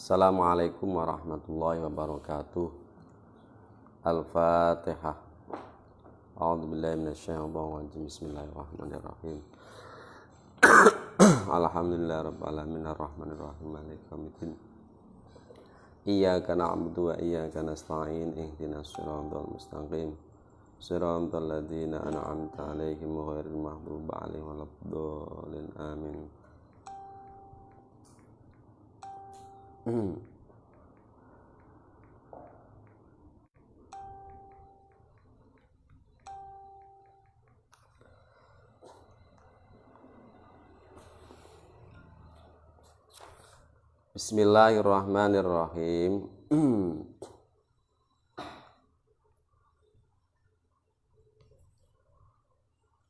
Assalamualaikum warahmatullahi wabarakatuh. Al-Fatihah. A'udzubillahi minasyaitonir rajim. Bismillahirrahmanirrahim. Alhamdulillahirabbil alamin arrahmanir rahim maliki yaumiddin. Iyyaka na'budu wa iyyaka nasta'in ihdinas siratal mustaqim. Siratal ladzina an'amta 'alaihim ghairil maghdubi 'alaihim waladdallin. Amin. Bismillahirrahmanirrahim.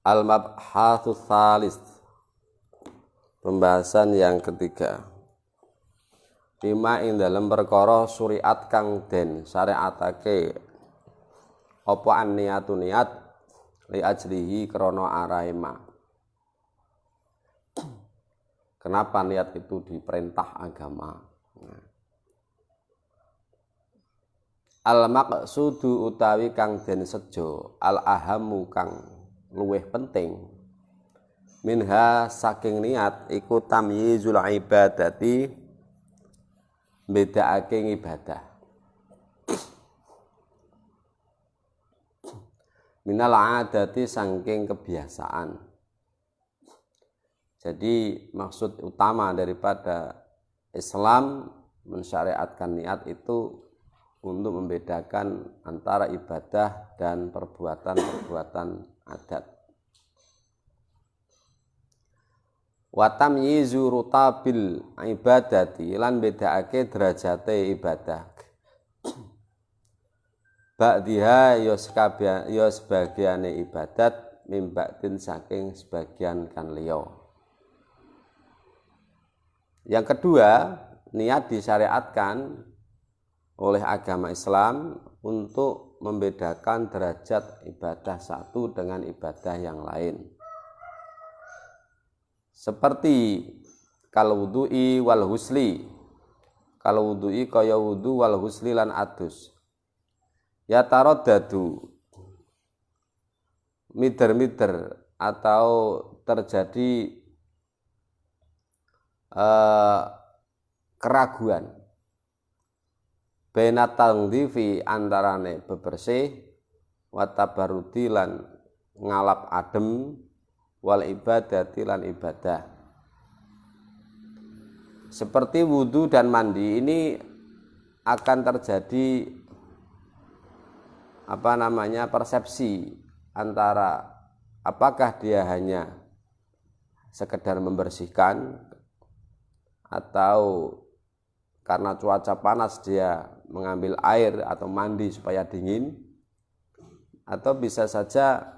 Al-mabhatsus tsalis. Pembahasan yang ketiga. Bima ing dalem perkara syariat kang den syariatake apa an-niyatu niat li ajlihi krana arahe ma. Kenapa niat itu diperintah agama? Al-maqsudu utawi kang den sejo, al-ahamu kang luweh penting, minha saking niat iku tamyizul ibadati, bedakake ibadah. Minal adati saking kebiasaan. Jadi maksud utama daripada Islam mensyariatkan niat itu untuk membedakan antara ibadah dan perbuatan-perbuatan adat. Wa tamyizu rutabil ibadati lan bedakake derajate ibadah. Ba'diha ya sebagiane ibadat mimba'din saking sebagian kan liya. Yang kedua, niat disyariatkan oleh agama Islam untuk membedakan derajat ibadah satu dengan ibadah yang lain. Seperti kalau wudu'i wal husli. Kalau wudu'i kaya wudu wal husli lan adus. Ya taraddadu, mider-mider atau terjadi keraguan baina tangdifi antarane bebersih wa tabarrudi lan ngalap adem wal ibadati lan ibadah. Seperti wudu dan mandi ini akan terjadi persepsi antara apakah dia hanya sekedar membersihkan atau karena cuaca panas dia mengambil air atau mandi supaya dingin, atau bisa saja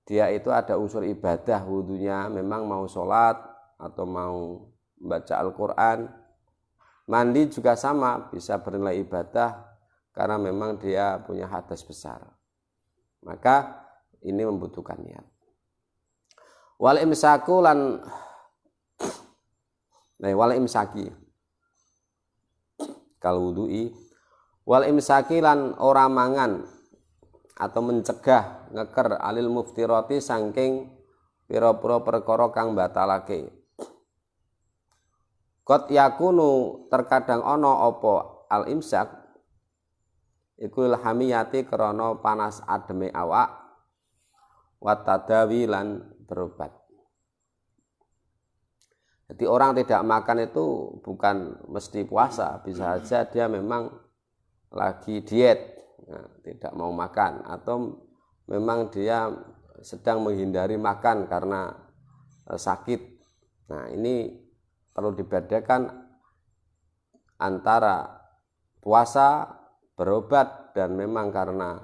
dia itu ada unsur ibadah, wudunya memang mau sholat atau mau membaca Al-Quran. Mandi juga sama, bisa bernilai ibadah karena memang dia punya hadas besar. Maka ini membutuhkan niat. Wal imsaku lan wal imsaki kal wudu'i wal imsaki lan ora mangan atau mencegah ngeker alil muftirati saking pira-pira perkara kang batalake. Qad yakunu terkadang ana apa al imsak iku hamiyati krana panas ademe awak wa tadawi lan berobat. Jadi orang tidak makan itu bukan mesti puasa, bisa saja dia memang lagi diet, tidak mau makan, atau memang dia sedang menghindari makan karena sakit. Nah, ini perlu dibedakan antara puasa, berobat, dan memang karena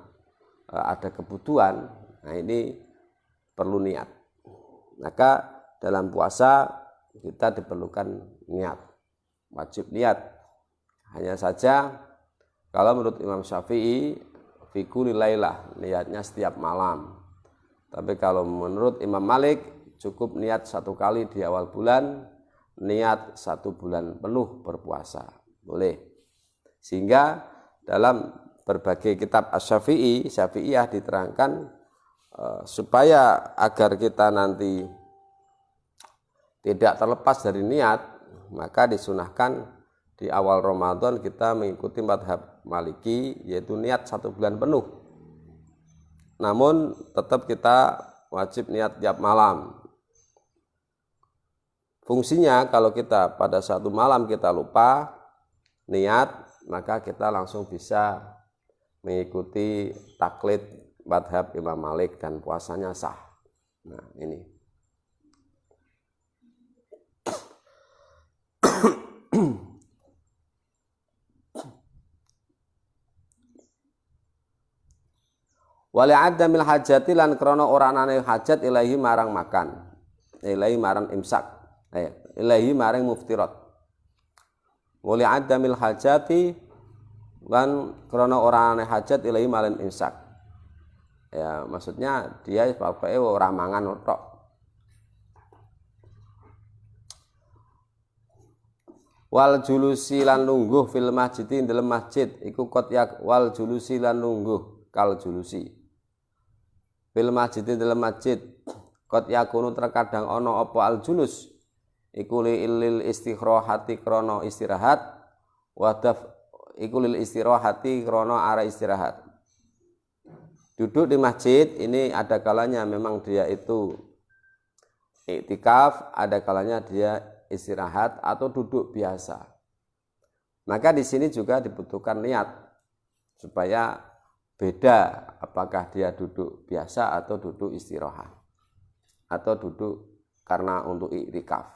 ada kebutuhan. Nah, ini perlu niat. Maka dalam puasa kita diperlukan niat, wajib niat. Hanya saja kalau menurut Imam Syafi'i fi kulli lailah, niatnya setiap malam. Tapi kalau menurut Imam Malik cukup niat satu kali di awal bulan, niat 1 bulan penuh berpuasa, boleh. Sehingga dalam berbagai kitab Syafi'iyah diterangkan supaya agar kita nanti tidak terlepas dari niat, maka disunahkan di awal Ramadan kita mengikuti mazhab Maliki, yaitu niat 1 bulan penuh. Namun tetap kita wajib niat tiap malam. Fungsinya kalau kita pada satu malam kita lupa niat, maka kita langsung bisa mengikuti taklid mazhab Imam Malik dan puasanya sah. Nah, ini. Wali adamil hajati lan krana ora anane hajat ilahi marang makan, ilahi marang imsak. Ilahi maring muftirat. Wali adamil hajati lan krana ora ana hajat ilahi maring imsak. Ya, maksudnya dia pokoke ora mangan tok. Wal julusi lan lungguh fil masjid ing dalem masjid iku qot yak wal julusi lan lungguh kal julusi. Fil masjid ing dalem masjid qot yakunu terkadang ana apa al julus iku lil istirahati krana istirahat wadaf iku lil istirahati krana arah istirahat. Duduk di masjid ini ada kalanya memang dia itu iktikaf, ada kalanya dia istirahat atau duduk biasa. Maka di sini juga dibutuhkan niat supaya beda apakah dia duduk biasa atau duduk istirahat atau duduk karena untuk iktikaf.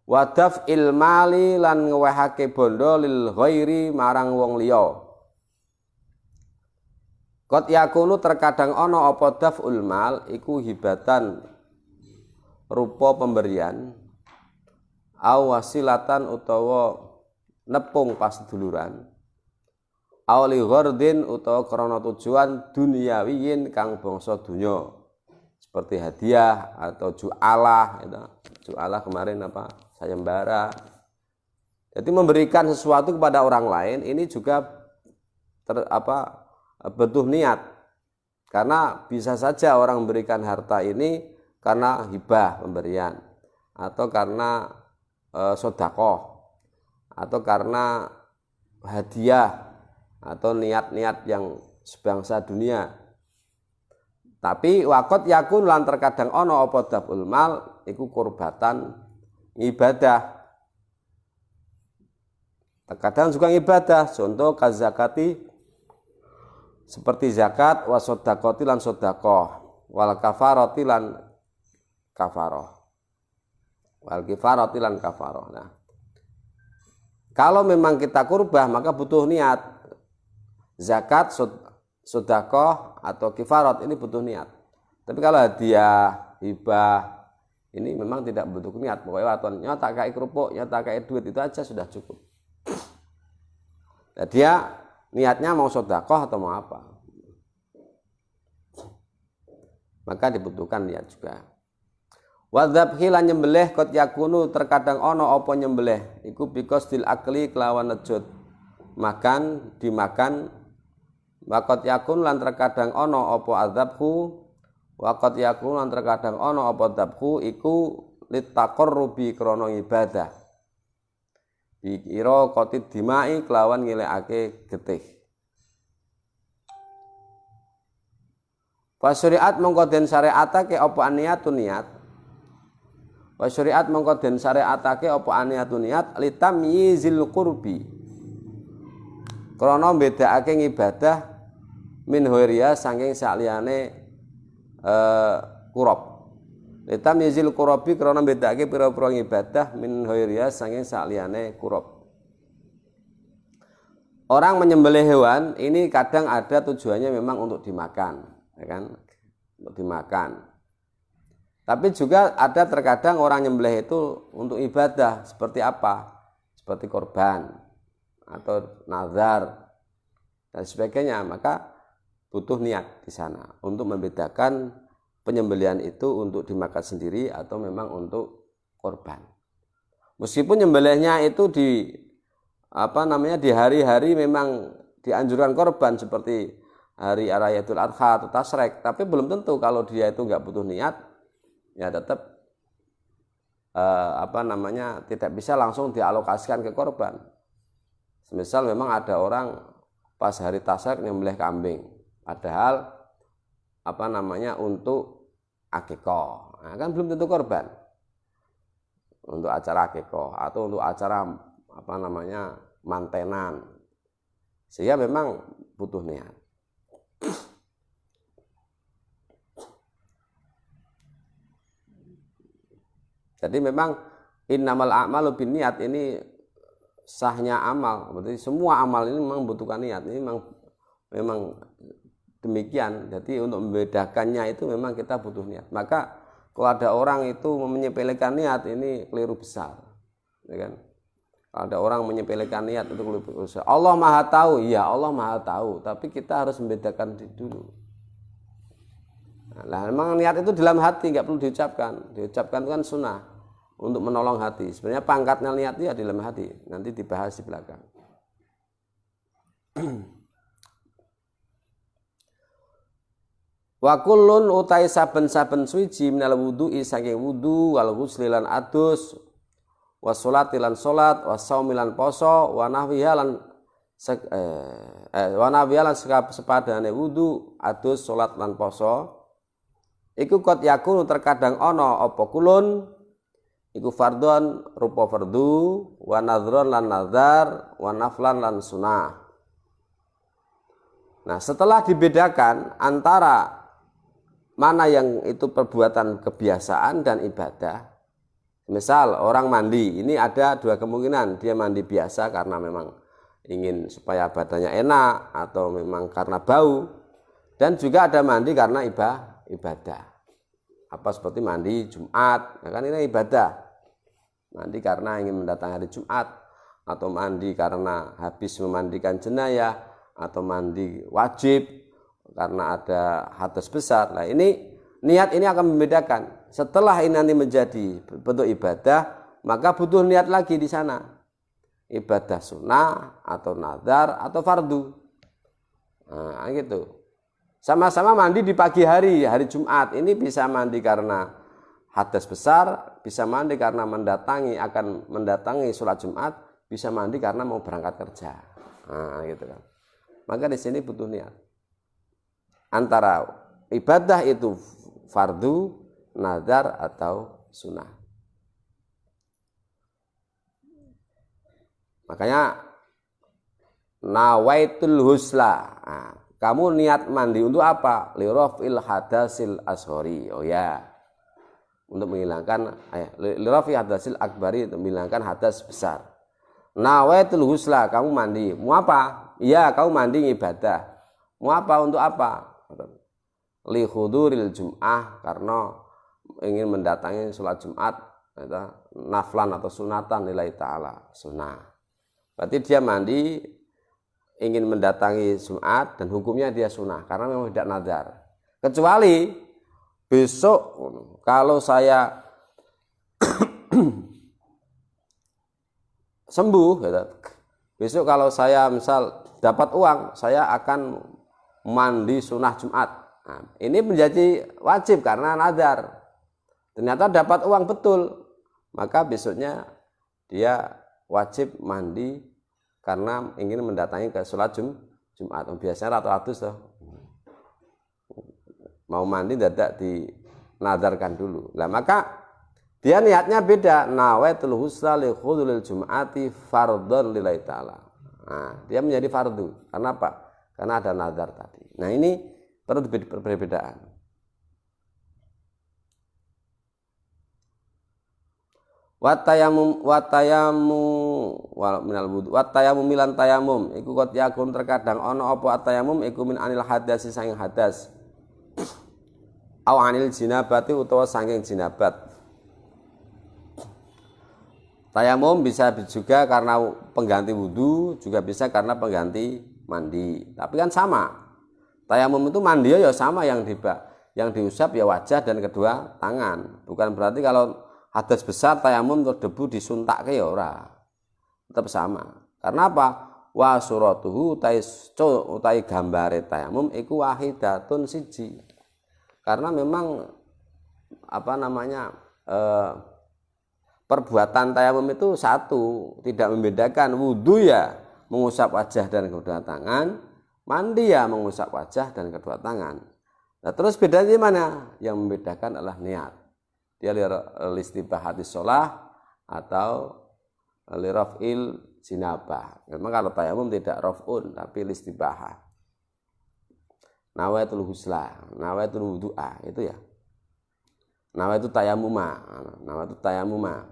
Wadaf ilmali lan ngewehake bondo lil ghairi marang wong liya. Qad yakunu terkadang ana apa daf'ul mal iku hibatan rupa pemberian au wasilatan utawa nepung paseduluran au li ghardin utawa krana tujuan duniawiyin kang bangsa dunya seperti hadiah atau ju'alah gitu. Ju'alah kemarin apa? Sayembara. Jadi memberikan sesuatu kepada orang lain ini juga butuh niat. Karena bisa saja orang memberikan harta ini karena hibah pemberian atau karena sedekah atau karena hadiah atau niat-niat yang sebangsa dunia. Tapi waqat yakun lan terkadang ana apa daf'ul mal iku kurbatan ibadah. Terkadang juga ibadah, contoh kazakati seperti zakat wa sedaqati lan sedekah wal kafarati lan kafarah. Wal kafarati lan kafarah. Nah, kalau memang kita kurbah maka butuh niat. Zakat, sedekah atau kifarat ini butuh niat. Tapi kalau hadiah, hibah ini memang tidak butuh niat. Pokoknya waton nyata kayak kerupuk, nyata kayak duit itu aja sudah cukup. Nah, dia niatnya mau sedekah atau mau apa? Maka dibutuhkan niat juga. Wadzabhi lan nyembelih qad yakunu terkadang ana apa nyembelih iku biqasdil akli kelawan nejut. Makan dimakan waqat yakun lan terkadang ana apa adzabhu waqat yakun lan terkadang ana apa adzabhu iku litaqarrubi krana ibadah bikira qatid dimai kelawan ngilekake getih. Fa syariat mongko den syariatake apa niatun niat. Wa syariat mongko den syariatake apa niatun niat litamyizil qurbi. Krana mbedakake ibadah min huria saking sakliyane kurab. Litamyizil qurabi krana mbedakake pira-pira ibadah min huria saking sakliyane kurab. Orang menyembelih hewan ini kadang ada tujuannya memang untuk dimakan, ya kan? Untuk dimakan. Tapi juga ada terkadang orang nyembelih itu untuk ibadah seperti apa? Seperti korban atau nazar dan sebagainya. Maka butuh niat di sana untuk membedakan penyembelihan itu untuk dimakan sendiri atau memang untuk korban. Meskipun nyembelihnya itu di di hari-hari memang dianjurkan korban seperti hari Rayatul Adha atau Tasrek, tapi belum tentu kalau dia itu nggak butuh niat, ya tetap tidak bisa langsung dialokasikan ke korban. Misal memang ada orang pas hari Tasrek nyembelih kambing, padahal untuk akikah, nah, kan belum tentu korban untuk acara akikah atau untuk acara mantenan, sehingga memang butuh niat. Jadi memang innamal a'malu binniyat ini sahnya amal, berarti semua amal ini memang membutuhkan niat. Ini memang demikian. Jadi untuk membedakannya itu memang kita butuh niat. Maka kalau ada orang itu menyepelekan niat, ini keliru besar, ya kan? Kalau ada orang menyepelekan niat itu keliru besar. Allah Maha tahu, ya Allah Maha tahu, tapi kita harus membedakan dulu. Nah, memang niat itu dalam hati, nggak perlu diucapkan. Diucapkan itu kan sunnah untuk menolong hati. Sebenarnya pangkatnya niat itu ya di dalam hati. Nanti dibahas di belakang. Wa kullun utai saben-saben suci minal wudu'i saking wudu wal ghusli lan adus wa sholati lan salat wa shaumi lan poso wa nahwiha lan sepadane wudu adus salat lan poso iku kot yakunu terkadang ana apa kulun iku fardhon rupa fardu wa nadhron lan nazar wa naflan lan sunah. Nah, setelah dibedakan antara mana yang itu perbuatan kebiasaan dan ibadah, misal orang mandi, ini ada dua kemungkinan, dia mandi biasa karena memang ingin supaya badannya enak atau memang karena bau, dan juga ada mandi karena ibadah. Apa seperti mandi Jumat, nah kan ini ibadah. Mandi karena ingin mendatangi hari Jumat, atau mandi karena habis memandikan jenayah, atau mandi wajib karena ada hadas besar. Nah, ini niat ini akan membedakan. Setelah ini nanti menjadi bentuk ibadah, maka butuh niat lagi di sana. Ibadah sunnah atau nazar atau fardu. Nah, gitu. Sama-sama mandi di pagi hari Jumat. Ini bisa mandi karena hadas besar, bisa mandi karena akan mendatangi sholat Jumat, bisa mandi karena mau berangkat kerja. Nah, gitu kan. Maka di sini butuh niat. Antara ibadah itu fardu, nazar atau sunnah. Makanya nawaitul husla. Nah, kamu niat mandi untuk apa? Lirafil hadasil ashori. Oh ya, untuk menghilangkan lirafil hadasil akbari, untuk menghilangkan hadas besar. Nawaitul husla, kamu mandi. Mau apa? Iya, kamu mandi ibadah. Mau apa? Untuk apa? Li huduril jum'ah, karena ingin mendatangi sholat Jumat, naflan atau sunatan lillahi ta'ala, sunnah. Berarti dia mandi ingin mendatangi Jumat dan hukumnya dia sunnah karena memang tidak nazar. Kecuali besok kalau saya sembuh, besok kalau saya misal dapat uang, saya akan mandi sunnah Jumat. Nah, ini menjadi wajib karena nazar. Ternyata dapat uang betul, maka besoknya dia wajib mandi karena ingin mendatangi ke sholat Jumat. Biasanya rata-rata tuh mau mandi tidak dinazarkan dulu. Nah, maka dia niatnya beda. Nawaitul husla li khudulil jum'ati fardhon lillahi ta'ala. Nah, dia menjadi fardu. Karena apa? Karena ada nazar tadi. Nah, ini perlu perbedaan. Watayamum minal wudu. Watayamum milan tayamum. Iku kot yakun terkadang ono apa atayamum iku min anil hadasi saking hadas. Au anil jinabati utawa saking jinabat. Tayamum bisa juga karena pengganti wudu, juga bisa karena pengganti mandi. Tapi kan sama. Tayamum itu mandi ya sama yang diusap ya wajah dan kedua tangan. Bukan berarti kalau hadas besar tayamum tur debu disuntakke ya ora. Tetap sama. Karena apa? Wa suratuhu utai gambare tayamum iku wahidatun siji. Karena memang apa namanya perbuatan tayamum itu satu, tidak membedakan. Wudu ya mengusap wajah dan kedua tangan, mandi ya mengusap wajah dan kedua tangan. Nah, terus bedanya di mana? Yang membedakan adalah niat. Dia listibahatis sholah atau liraf'il jinabah. Memang kalau tayamum tidak raf'un tapi listibahah. Nawaitul husla, nawaitul wudu'a itu ya. Nawaitul tayamuma, nawaitul tayamuma.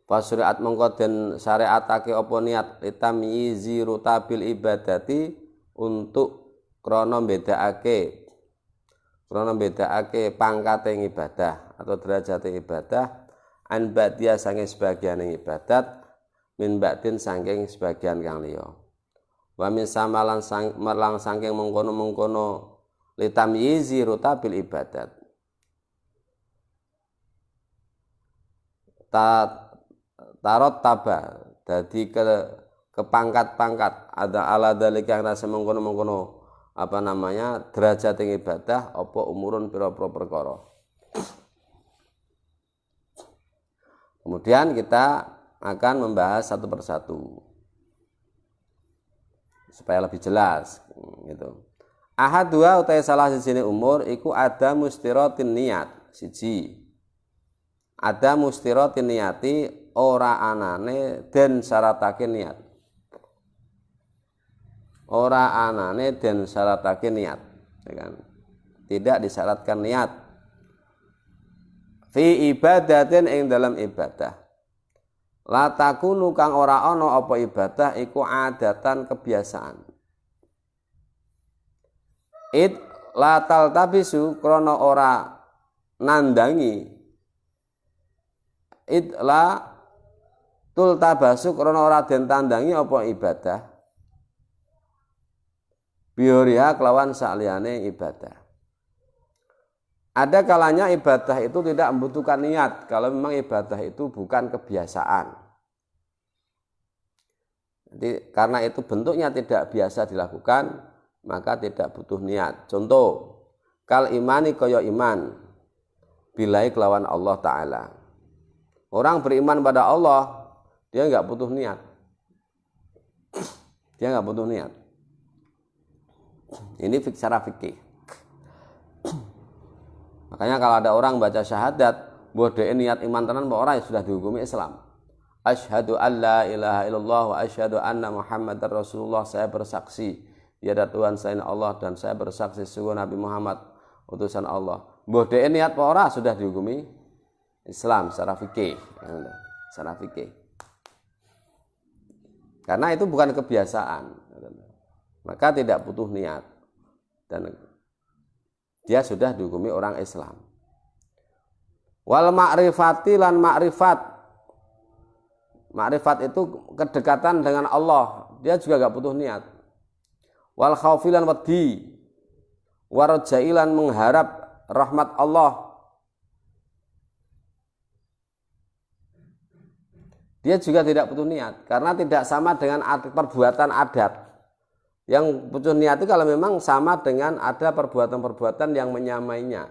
Fasyariat mengko den syariatake apa niat litamyizi rutabil ibadati untuk krana bedakake pangkating ibadah atau derajat ibadah an ba'diyah saking sebagian ibadat min ba'din saking sebagian kang liya wa min samalan merlang saking mengkono-mengkono litamyizi rutabil ibadat tarot taba dadi ke pangkat-pangkat ada ala dalika yang rasa mengkono-mengkono apa namanya derajat ibadah apa umurun pira-pira perkara. Kemudian kita akan membahas satu persatu supaya lebih jelas gitu. Ahad dua utai salah sijine umur iku ada mustiratin niat siji. Ada mustiratin niati ora anane den syaratake niat. Ora anane den syaratake niat, ya kan? Tidak disyaratkan niat. Fi ibadatin ing dalam ibadah. La takunu kang ora ana apa ibadah iku adatan kebiasaan. It la taltabisu krana ora nandangi itla tultabasu krana ora den tandangi apa ibadah bioriha kelawan saliyane ibadah. Ada kalanya ibadah itu tidak membutuhkan niat kalau memang ibadah itu bukan kebiasaan. Jadi karena itu bentuknya tidak biasa dilakukan maka tidak butuh niat. Contoh kal imani kaya iman bilai kelawan Allah Ta'ala. Orang beriman pada Allah, dia nggak butuh niat. Dia nggak butuh niat. Ini secara fikih. Makanya kalau ada orang baca syahadat, bodohin niat iman tenan orang yang sudah dihukumi Islam. Asyhadu an la ilaha illallah wa asyhadu anna Muhammadar Rasulullah. Saya bersaksi tiada Tuhan selain Allah dan saya bersaksi sungguh Nabi Muhammad utusan Allah. Bodohin niat orang sudah dihukumi Islam secara fikih, secara fikih. Karena itu bukan kebiasaan, maka tidak butuh niat dan dia sudah dihukumi orang Islam. Wal ma'rifati lan ma'rifat, ma'rifat itu kedekatan dengan Allah, dia juga gak butuh niat. Wal khaufi lan wedi, warjailan mengharap rahmat Allah. Dia juga tidak butuh niat karena tidak sama dengan perbuatan adat. Yang butuh niat itu kalau memang sama dengan ada perbuatan-perbuatan yang menyamainya.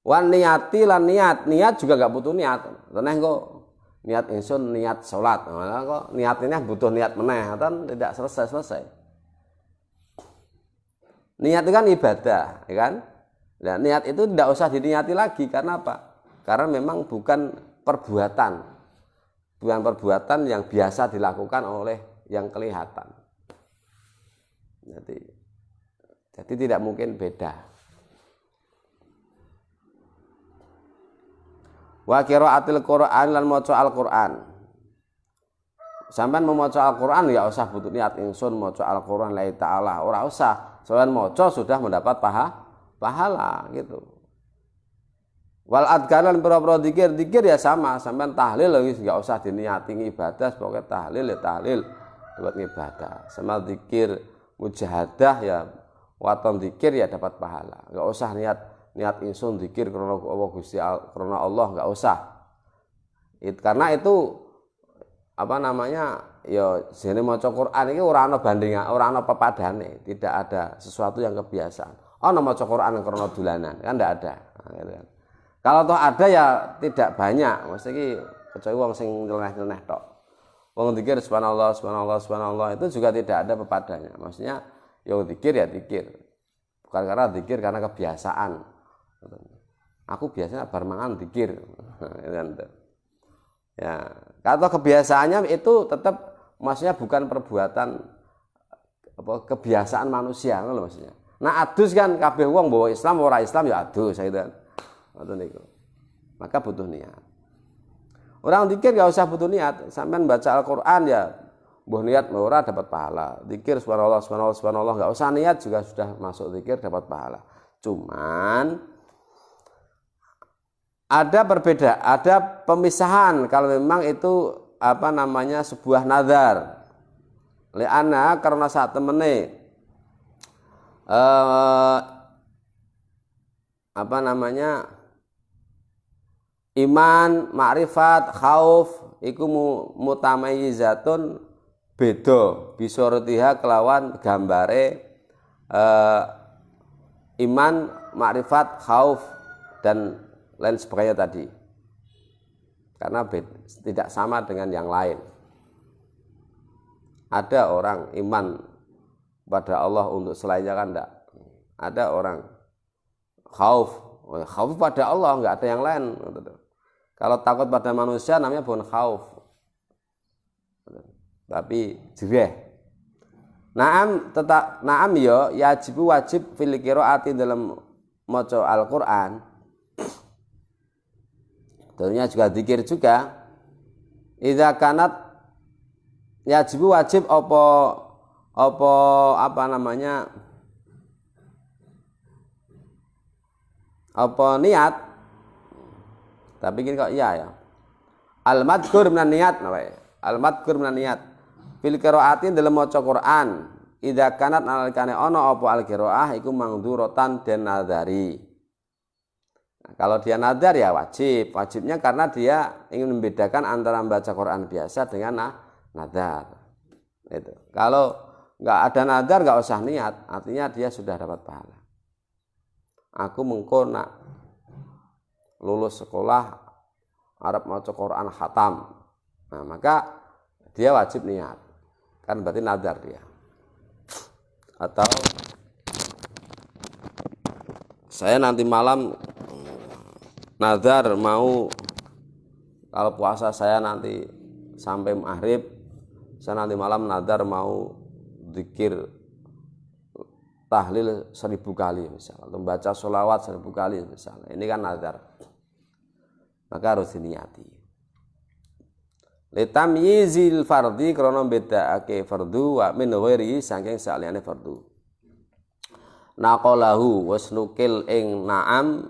Wan niati lan niat juga gak butuh niat. Teneh kok niat insun niat sholat, malah kok niat ini butuh niat meneh, kan tidak selesai. Niat itu kan ibadah, ya kan? Nah, niat itu tidak usah diniati lagi karena apa? Karena memang bukan perbuatan yang biasa dilakukan oleh yang kelihatan. Jadi tidak mungkin beda. Wa qiraatil Qur'an lan maca Al-Qur'an. Sampeyan mau maca Al-Qur'an ya usah butuh niat ingsun maca Al-Qur'an la ta'ala, ora usah. Sampeyan maca sudah mendapat pahala gitu. Wal adkaran pira-pira zikir ya sama, sampean tahlil lagi enggak usah diniati ibadah, pokoknya tahlil ya tahlil buat ibadah. Sama zikir mujahadah ya waton zikir ya dapat pahala. Enggak usah niat ingsun zikir karena Allah Gusti karena Allah, enggak usah. Karena itu apa namanya ya jene maca Quran iki ora ana bandingan, ora ana pepadane, tidak ada sesuatu yang kebiasaan. Ana maca Quran karena dolanan, kan ndak ada. Nah, gitu kan. Kalau toh ada ya tidak banyak, mesti iki kecuali wong sing nyeleneh-nyeleneh tok. Wong zikir subhanallah subhanallah subhanallah itu juga tidak ada pepadanya. Maksudnya ya zikir ya zikir. Bukan karena zikir karena kebiasaan. Aku biasanya bar mangan zikir. Ya, kalau kebiasaannya itu tetap maksudnya bukan perbuatan apa kebiasaan manusia ngono maksudnya. Nah, adus kan kabeh wong bawa Islam ora Islam ya adus gitu kan. Ngoten niku. Maka butuh niat. Orang zikir enggak usah butuh niat, sampean baca Al-Qur'an ya mbuh niat ora dapat pahala. Zikir subhanallah subhanallah subhanallah enggak usah niat juga sudah masuk zikir dapat pahala. Cuman ada perbedaan, ada pemisahan kalau memang itu apa namanya sebuah nazar. Li'anna karena saat temene apa namanya iman, ma'rifat, khauf iku mutamayyizatun beda bisortiha kelawan gambare iman, ma'rifat, khauf dan lain sebagainya tadi, karena tidak sama dengan yang lain. Ada orang iman pada Allah untuk selainnya kan enggak. Ada orang khauf pada Allah, enggak ada yang lain. Kalau takut pada manusia namanya bukan khauf, tapi jireh. Naam yo wajib fil qiraati dalam maca Al-Qur'an. Tentunya juga zikir juga. Idza kanat wajib apa namanya apa niat. Tapi gini kok iya ya. Al-madhkur minan niat Al-madhkur minan niat. Fil qiraatin dalam maca Quran. Idza kanat nalikane ana apa al-qiraah iku mangduratan den nadari. Kalau dia nadar ya wajibnya karena dia ingin membedakan antara membaca Quran biasa dengan nadar. Itu. Kalau nggak ada nadar nggak usah niat, artinya dia sudah dapat pahala. Aku mengko nak lulus sekolah Arab maca Quran khatam, nah maka dia wajib niat, kan berarti nadar dia. Atau saya nanti malam nazar mau kalau puasa saya nanti sampai maghrib, saya nanti malam nazar mau zikir tahlil 1000 kali misalnya, atau membaca sholawat 1000 kali misalnya. Ini kan nazar, maka harus diniati. Litamyizil fardhi krana bedakake fardu wa min ghairi saking saliyane fardu. Naqalahu wasnukil ing na'am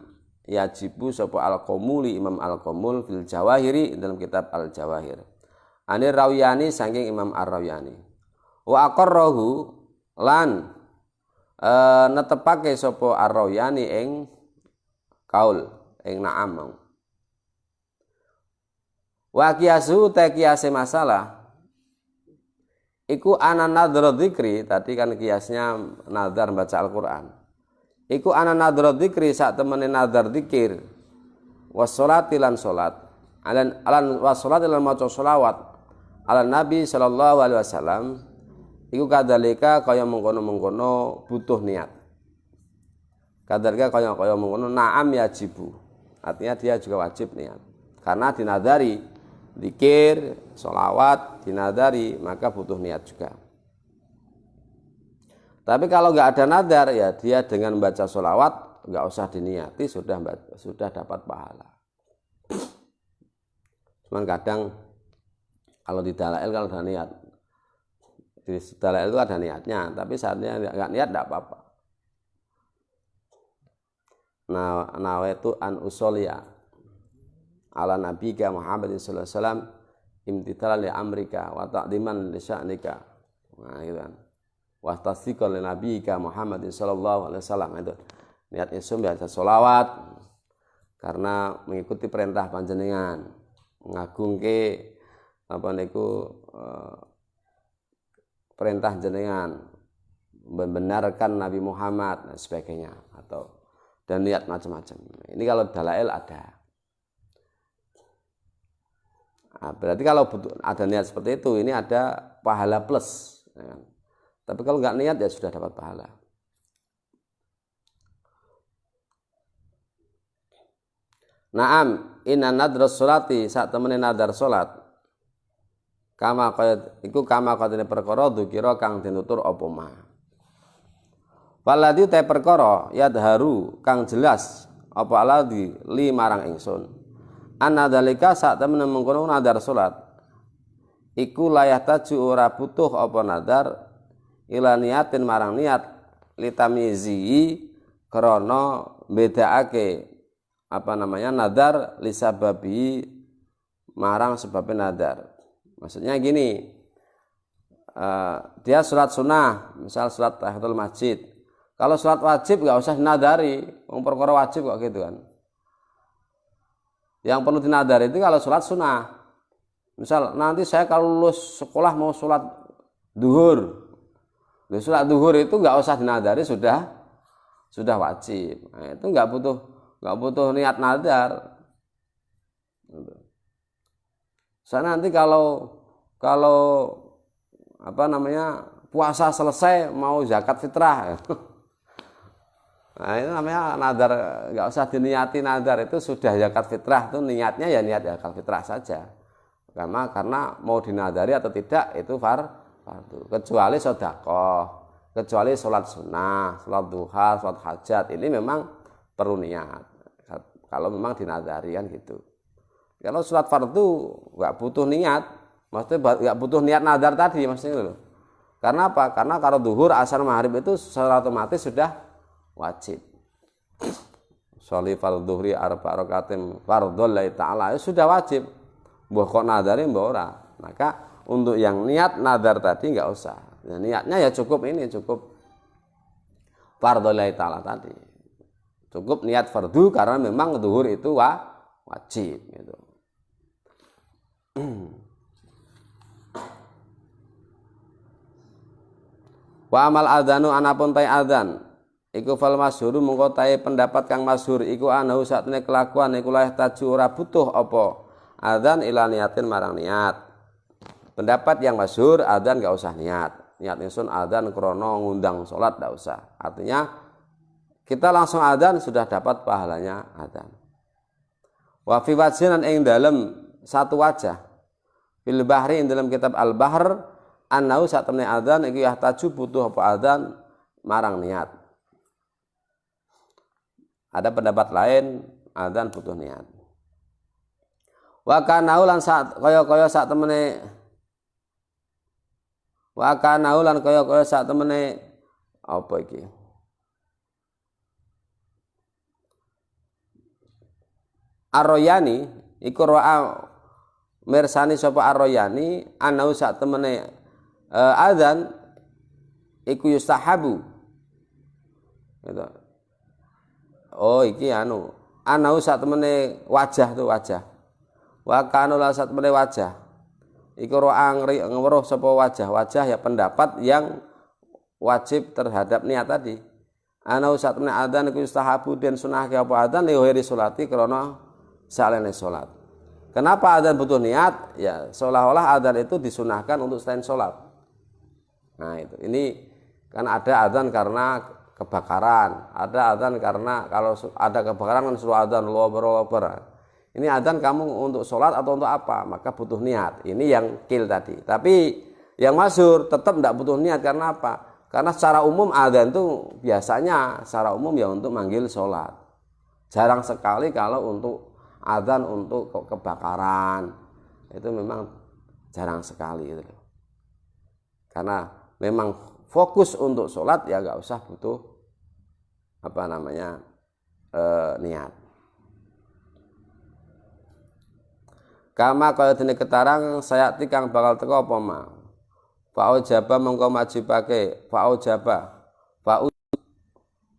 yajibu sapa al-Qamuli Imam al-Qamul fil Jawahiri dalam kitab al-Jawahir. Anir Rawiyani saking Imam ar-Rawiyani. Wa aqarrahu lan netepake sapa ar-Rawiyani ing kaul ing na'am. Wa qiyasu ta qiyase masalah iku ana nadhar dzikri, tadi kan qiyasnya nazar baca Al-Qur'an. Iku ana nadhar dzikri sak temene nazar zikir wassalati lan salat alan wassalati lan maca selawat ala Nabi sallallahu alaihi wasallam iku kadzalika kaya mengkono-mengkono butuh niat. Kadzalika kaya mengkono na'am yajibu. Artinya dia juga wajib niat. Karena dinadari zikir, selawat dinadari maka butuh niat juga. Tapi kalau nggak ada nadar ya dia dengan membaca sholawat nggak usah diniati sudah dapat pahala. Cuman kadang kalau di dalail kalau ada niat, di dalail itu ada niatnya, tapi saatnya nggak niat nggak apa-apa. Nah, nawaitu an usolia ala nabiyika Muhammad sallallahu alaihi wasallam imtithalan li amrika wa ta'diman li sya'nika. Nah, gitu kan. wa tasdiqan li nabiyika Muhammadin sallallahu alaihi wasallam. Itu niat ingsun biasa selawat karena mengikuti perintah panjenengan, ngagungke apa niku perintah jenengan, membenarkan Nabi Muhammad dan sebagainya, atau dan niat macam-macam. Ini kalau dalail ada. Nah, berarti kalau ada niat seperti itu, ini ada pahala plus. Ya. Tapi kalau nggak niat ya sudah dapat pahala. Naam, inna nadras sholati saat temene nadar salat. Kama qad perkara dukira kang dinutur apa ma. Waladi te perkara yadharu kang jelas apa aladi li marang ingsun. Annadzalika saat temene mengkono nadar salat. Iku layah taju ora butuh apa nadar ila niatin marang niat litamizi krana bedaake apa namanya nadar lisababi marang sebabnya nadar. Maksudnya gini, dia sholat sunnah, misal sholat tahiyatul masjid. Kalau sholat wajib nggak usah dinadari, perkara wajib kok gitu kan. Yang perlu dinadari itu kalau sholat sunnah. Misal nanti saya kalau lulus sekolah mau sholat duhur, sholat duhur itu nggak usah dinadari, sudah wajib. Nah, itu nggak butuh niat nadar. Saya nanti kalau apa namanya puasa selesai mau zakat fitrah, nah itu namanya nadar, nggak usah diniati nadar, itu sudah zakat fitrah, itu niatnya ya niat zakat fitrah saja. Karena mau dinadari atau tidak itu fardu. Kecuali sedekah, kecuali sholat sunnah, sholat duha, sholat hajat, ini memang perlu niat. Kalau memang dinadari kan gitu. Kalau sholat fardu nggak butuh niat, maksudnya nggak butuh niat nadar tadi maksudnya loh. Karena apa? Karena kalau duhur, asar, maghrib itu secara otomatis sudah wajib. Sholli fardhuhri arba rakaatin fardhullahi ta'ala itu sudah wajib. Mbah kok nadari mbah ora. Maka untuk yang niat nadar tadi nggak usah. Ya, niatnya ya cukup fardhullahi ta'ala tadi. Cukup niat fardu karena memang zuhur itu wajib gitu. Wa amal adzanu anapun tai adzan iku fal masyhuru mengko tai pendapat kang masyhur iku anahu satene kelakuan iku laih taju ora butuh apa adzan ila niatin marang niat. Pendapat yang masyhur adzan enggak usah niat. Niat ingsun adzan krana ngundang salat enggak usah. Artinya kita langsung adzan sudah dapat pahalanya adzan. Wa fi wajhin ing dalem satu wajah fil bahri ing dalam kitab al-bahr annahu sak temne adzan iku yahtaju butuh apa adzan marang niat. Ada pendapat lain adzan butuh niat. Wa kana ulan sak kaya-kaya sak temene wa kana ulan kaya-kaya sak temene apa iki? Ar-Royani iku ra'a mirsani sapa Ar-Royani anau sak temene adzan iku yustahabu. Gitu. Oh iki anau sak temene wajah tuh wajah. Wa kana la sak temene wajah. Iku ra'a ngweruh sapa wajah ya pendapat yang wajib terhadap niat tadi. Anau sak temene adzan iku yustahabu den sunahke apa adzan li ghairi sholati krana salene salat. Kenapa adzan butuh niat? Ya seolah-olah adzan itu disunahkan untuk selain salat. Nah itu. Ini kan ada adzan karena kebakaran, ada adzan karena kalau ada kebakaran kan suruh adzan Allahu Akbar. Ini adzan kamu untuk salat atau untuk apa? Maka butuh niat. Ini yang qil tadi. Tapi yang masyhur tetap tidak butuh niat karena apa? Karena secara umum adzan itu biasanya secara umum ya untuk manggil salat. Jarang sekali kalau untuk adzan untuk kebakaran itu memang jarang sekali itu. Karena memang fokus untuk sholat ya nggak usah butuh apa namanya niat. Kama kaya dene ketarang sayati kang bakal teko apa ma. Fa'ujaba mongko majibake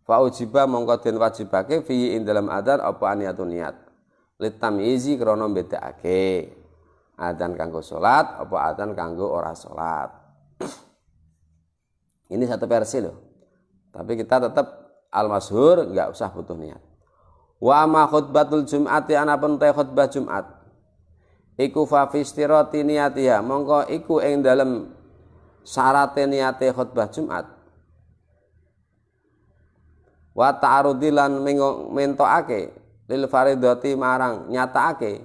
fa'ujiba mongko den wajibake fi ing dalam adzan apa niatun niat litamyizi krana bedakake adzan kanggo salat apa adzan kanggo ora salat. Ini satu versi loh. Tapi kita tetap al-masyhur enggak usah butuh niat. Wa ma khutbatul jum'ati anapun te khutbah Jumat iku fa fi istirati niyatiha mongko iku ing dalem syarate niate khutbah Jumat wa ta'arudi lan mentokake lil faridati marang nyatakake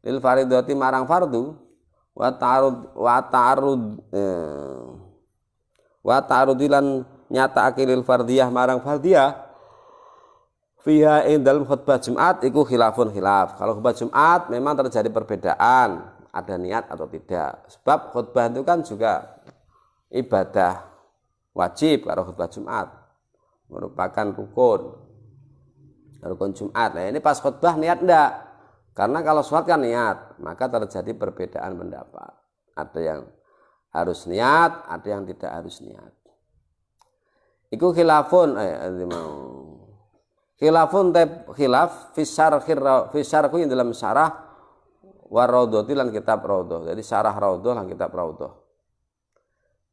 lil faridati marang fardu wa ta'arudi lan nyatakake lil fardiyah marang fardiyah fiha ing dalam khutbah Jumat iku khilafun khilaf. Kalau khutbah Jumat memang terjadi perbedaan ada niat atau tidak, sebab khutbah itu kan juga ibadah wajib. Kalau khutbah Jumat merupakan rukun Jumat. Nah ini pas khutbah niat enggak, karena kalau sholat kan niat, maka terjadi perbedaan pendapat. Ada yang harus niat, ada yang tidak harus niat. Iku khilafun khilaf fisarku yang dalam syarah warodoti lan kitab raudhah. Jadi syarah raudhah lan kitab raudhah.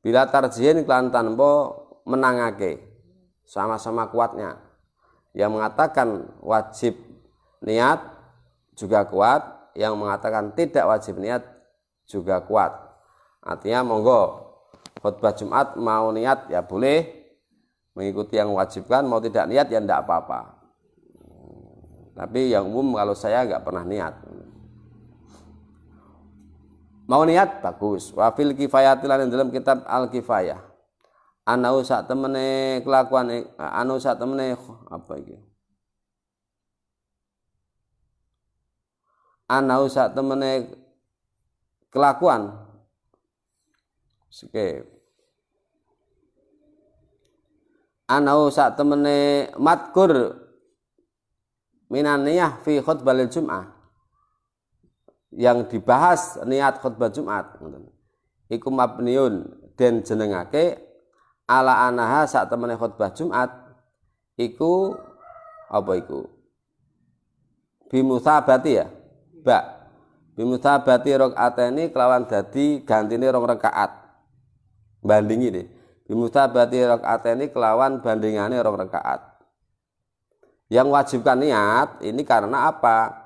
Bila tarjihin iklan tanpa menangake sama-sama kuatnya. Yang mengatakan wajib niat juga kuat, yang mengatakan tidak wajib niat juga kuat. Artinya monggo khutbah Jumat mau niat ya boleh mengikuti yang wajibkan, mau tidak niat ya tidak apa-apa. Tapi yang umum kalau saya nggak pernah niat. Mau niat bagus. Wa fil kifayati lan dalam kitab Al Kifayah. Anau sak temene kelakuan anu sak temene apa iki? Anau sak temene kelakuan. Sikep. Anau sak temene matkur minaniyah fi khutbatil Jum'ah, yang dibahas niat khutbah Jumat iku mabniun den jenengake ala anaha sak temene khutbah Jumat iku apa iku bimusabati ya bimusabati rakaateni kelawan dadi gantine 2 rakaat bandingi deh bimusabati rakaateni kelawan bandingane 2 rakaat. Yang wajibkan niat ini karena apa?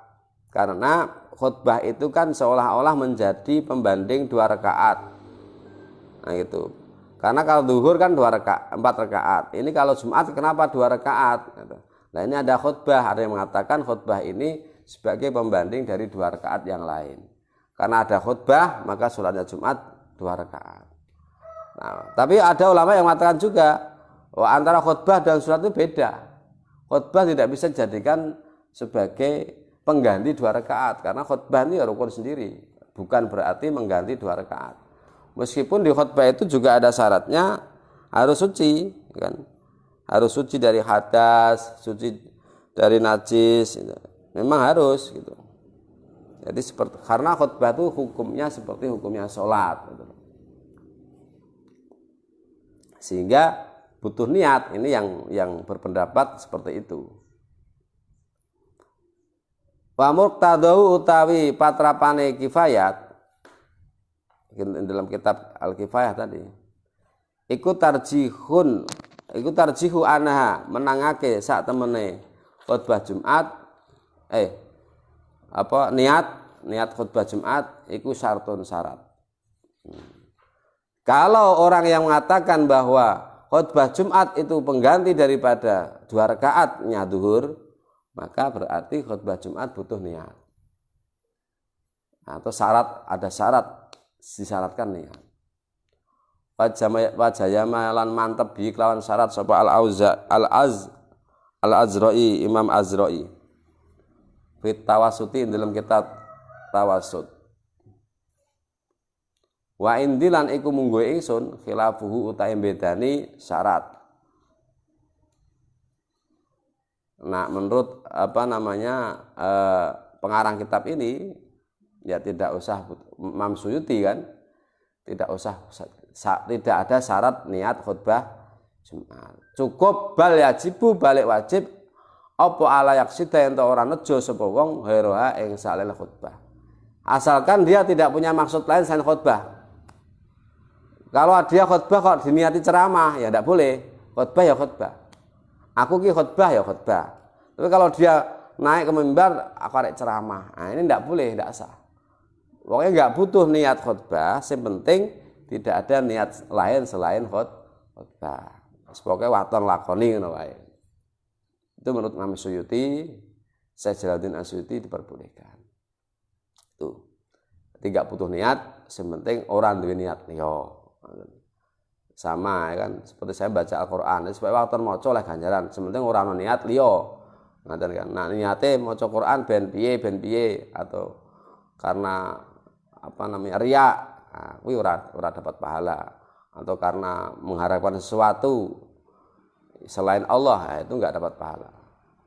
Karena khutbah itu kan seolah-olah menjadi pembanding 2 rakaat. Nah itu. Karena kalau zuhur kan 4 rakaat. Ini kalau Jumat kenapa 2 rakaat? Nah ini ada khutbah, ada yang mengatakan khutbah ini sebagai pembanding dari 2 rakaat yang lain. Karena ada khutbah maka sholatnya Jumat 2 rakaat. Nah, tapi ada ulama yang mengatakan juga antara khutbah dan sholat itu beda. Khutbah tidak bisa dijadikan sebagai pengganti 2 rakaat karena khutbah ini rukun sendiri, bukan berarti mengganti 2 rakaat. Meskipun di khutbah itu juga ada syaratnya harus suci, kan? Harus suci dari hadas, suci dari najis, gitu. Memang harus gitu. Jadi karena khutbah itu hukumnya seperti hukumnya sholat, gitu. Sehingga butuh niat, ini yang berpendapat seperti itu. Wa muqtadau utawi patrapane kifayat dalam kitab Al Kifayah tadi. Iku tarjihu anha menangake sak temene khutbah Jumat niat khutbah Jumat iku syartun syarat. Kalau orang yang mengatakan bahwa khutbah Jumat itu pengganti daripada 2 rakaatnya zuhur, maka berarti khutbah Jumat butuh niat. Atau ada syarat disyaratkan niat. Wajayama lan mantep bi kelawan syarat sapa al-Azra'i Imam Azra'i. Fit tawasuti dalam kitab Tawasud. Wa indilan iku munggo ingsun khilafuhu utahe bedani syarat. Nah, menurut pengarang kitab ini ya tidak usah Imam Suyuti kan, tidak usah tidak ada syarat niat khutbah Jumat. Cukup bal yajibu balik wajib apa ala yaksida ento ora nejo sapa wong ghairoha ing salene khutbah. Asalkan dia tidak punya maksud lain selain khutbah. Kalau dia khutbah kok diniati ceramah, ya tidak boleh. Khutbah ya khutbah. Aku ki khutbah ya khutbah. Tapi kalau dia naik ke mimbar, aku arek ceramah. Nah, ini tidak boleh, tidak sah. Pokoknya nggak butuh niat khutbah, yang penting tidak ada niat lain selain khutbah. Pokoknya waton lakoni ngono wae. Itu menurut Imam Suyuti, Syekh Jalaluddin Asyuti diperbolehkan. Itu. Tidak butuh niat, yang penting orang duwe niat liya. Sama ya kan, seperti saya baca Al-Qur'an, supaya waktu maca oleh ganjaran, yang penting orang niat liya. Ngaten kan. Nah, niate maca Qur'an ben piye atau karena apa namanya riya, nah, kuwi ora dapat pahala. Atau karena mengharapkan sesuatu selain Allah, nah, itu enggak dapat pahala.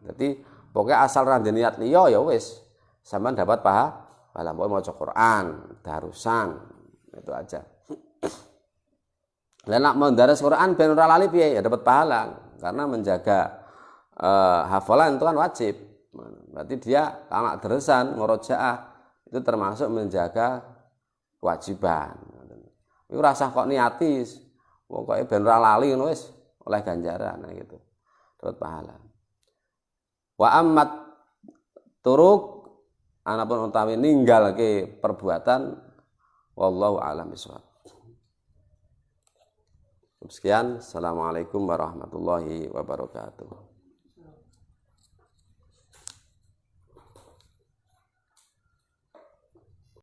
Jadi pokoknya asal ra niat liya ya wis sampean dapat pahala. Pokoknya maca Quran, darusan, itu aja. Lah nek mendaras Quran ben ora lali piye ya dapat pahala karena menjaga hafalan itu kan wajib. Berarti dia anak deresan murojaah itu termasuk menjaga kewajiban. Iku rasah kok niati, pokoke ben ora lali ngono wis oleh ganjaran nah gitu. Dapat pahala. Wa ammat turuk anapun utawi ninggalke perbuatan wallahu a'lam bishawab. Sekian, assalamualaikum warahmatullahi wabarakatuh.